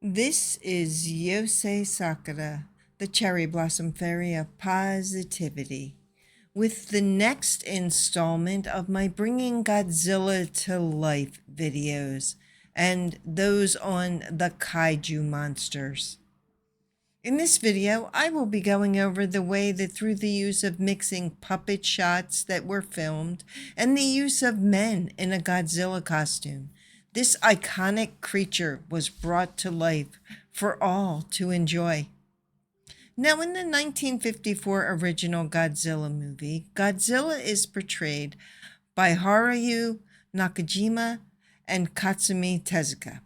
This is Yosei Sakura, the Cherry Blossom Fairy of Positivity, with the next installment of my Bringing Godzilla to Life videos, and those on the Kaiju monsters. In this video, I will be going over the way that through the use of mixing puppet shots that were filmed and the use of men in a Godzilla costume, this iconic creature was brought to life for all to enjoy. Now, in the 1954 original Godzilla movie, Godzilla is portrayed by Haruo Nakajima and Katsumi Tezuka.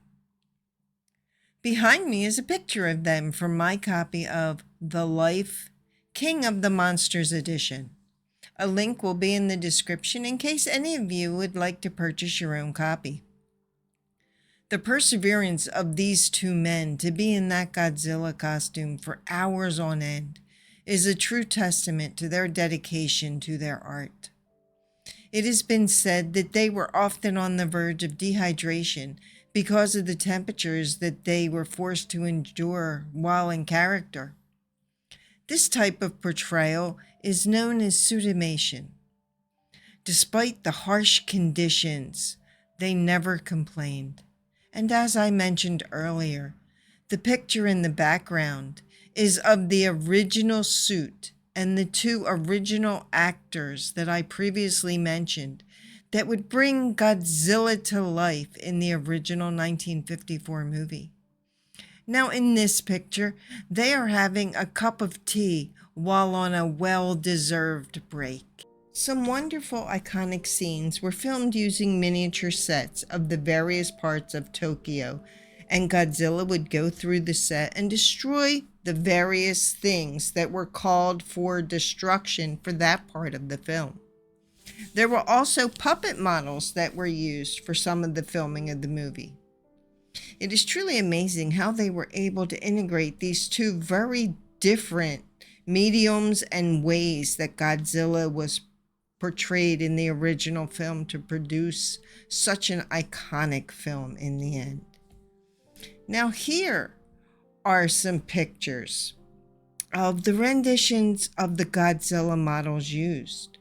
Behind me is a picture of them from my copy of The Life King of the Monsters edition. A link will be in the description in case any of you would like to purchase your own copy. The perseverance of these two men to be in that Godzilla costume for hours on end is a true testament to their dedication to their art. It has been said that they were often on the verge of dehydration because of the temperatures that they were forced to endure while in character. This type of portrayal is known as sutimation. Despite the harsh conditions, they never complained. And as I mentioned earlier, the picture in the background is of the original suit and the two original actors that I previously mentioned that would bring Godzilla to life in the original 1954 movie. Now in this picture, they are having a cup of tea while on a well-deserved break. Some wonderful iconic scenes were filmed using miniature sets of the various parts of Tokyo, and Godzilla would go through the set and destroy the various things that were called for destruction for that part of the film. There were also puppet models that were used for some of the filming of the movie. It is truly amazing how they were able to integrate these two very different mediums and ways that Godzilla was portrayed in the original film to produce such an iconic film in the end. Now here are some pictures of the renditions of the Godzilla models used.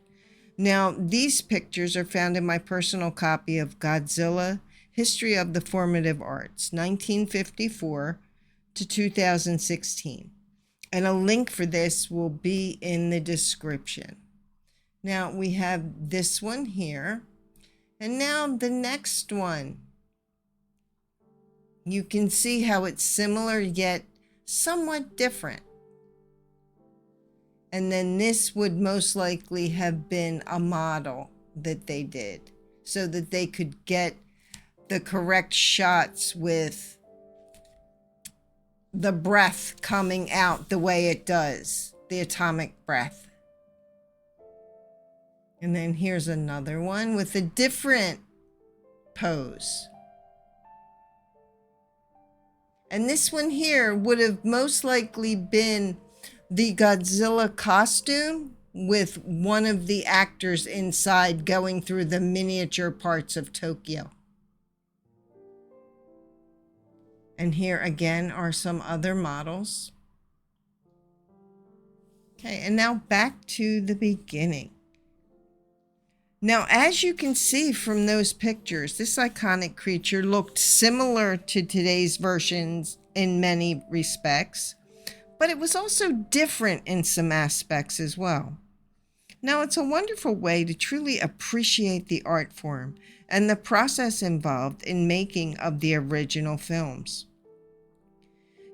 Now these pictures are found in my personal copy of Godzilla, History of the Formative Arts, 1954 to 2016. And a link for this will be in the description. Now we have this one here, and now the next one. You can see how it's similar yet somewhat different. And then this would most likely have been a model that they did so that they could get the correct shots with the breath coming out the way it does, the atomic breath. And then here's another one with a different pose. And this one here would have most likely been the Godzilla costume with one of the actors inside going through the miniature parts of Tokyo. And here again are some other models. Okay, and now back to the beginning. Now, as you can see from those pictures, this iconic creature looked similar to today's versions in many respects, but it was also different in some aspects as well. Now, it's a wonderful way to truly appreciate the art form and the process involved in making of the original films.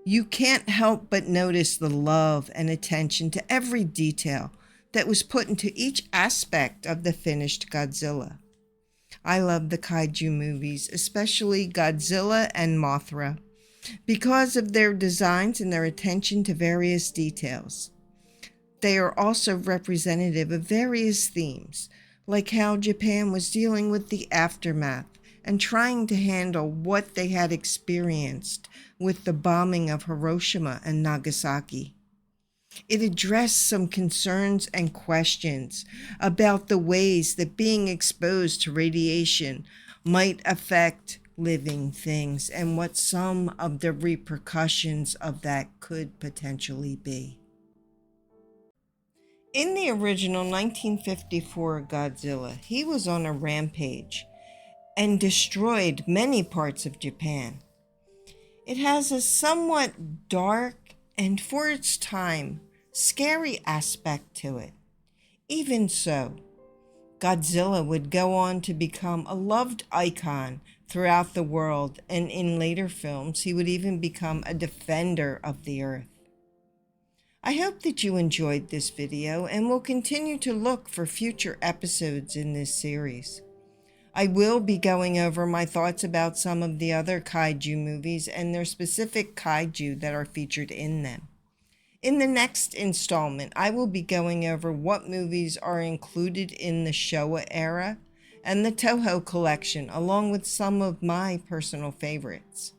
You can't help but notice the love and attention to every detail that was put into each aspect of the finished Godzilla. I love the Kaiju movies, especially Godzilla and Mothra, because of their designs and their attention to various details. They are also representative of various themes, like how Japan was dealing with the aftermath and trying to handle what they had experienced with the bombing of Hiroshima and Nagasaki. It addressed some concerns and questions about the ways that being exposed to radiation might affect living things and what some of the repercussions of that could potentially be. In the original 1954 Godzilla, he was on a rampage and destroyed many parts of Japan. It has a somewhat dark and, for its time, scary aspect to it. Even so, Godzilla would go on to become a loved icon throughout the world, and in later films, he would even become a defender of the Earth. I hope that you enjoyed this video and will continue to look for future episodes in this series. I will be going over my thoughts about some of the other kaiju movies and their specific kaiju that are featured in them. In the next installment, I will be going over what movies are included in the Showa era and the Toho collection, along with some of my personal favorites.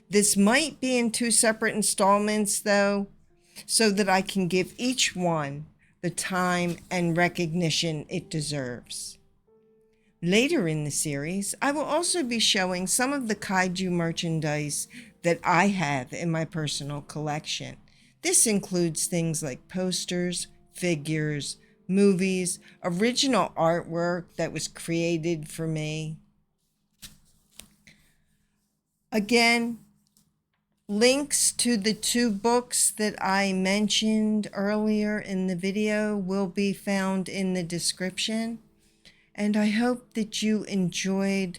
This might be in 2 separate installments, though, so that I can give each one the time and recognition it deserves. Later in the series, I will also be showing some of the kaiju merchandise that I have in my personal collection. This includes things like posters, figures, movies, original artwork that was created for me. Again, links to the 2 books that I mentioned earlier in the video will be found in the description. And I hope that you enjoyed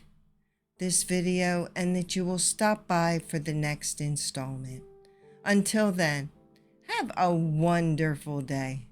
this video and that you will stop by for the next installment. Until then, have a wonderful day.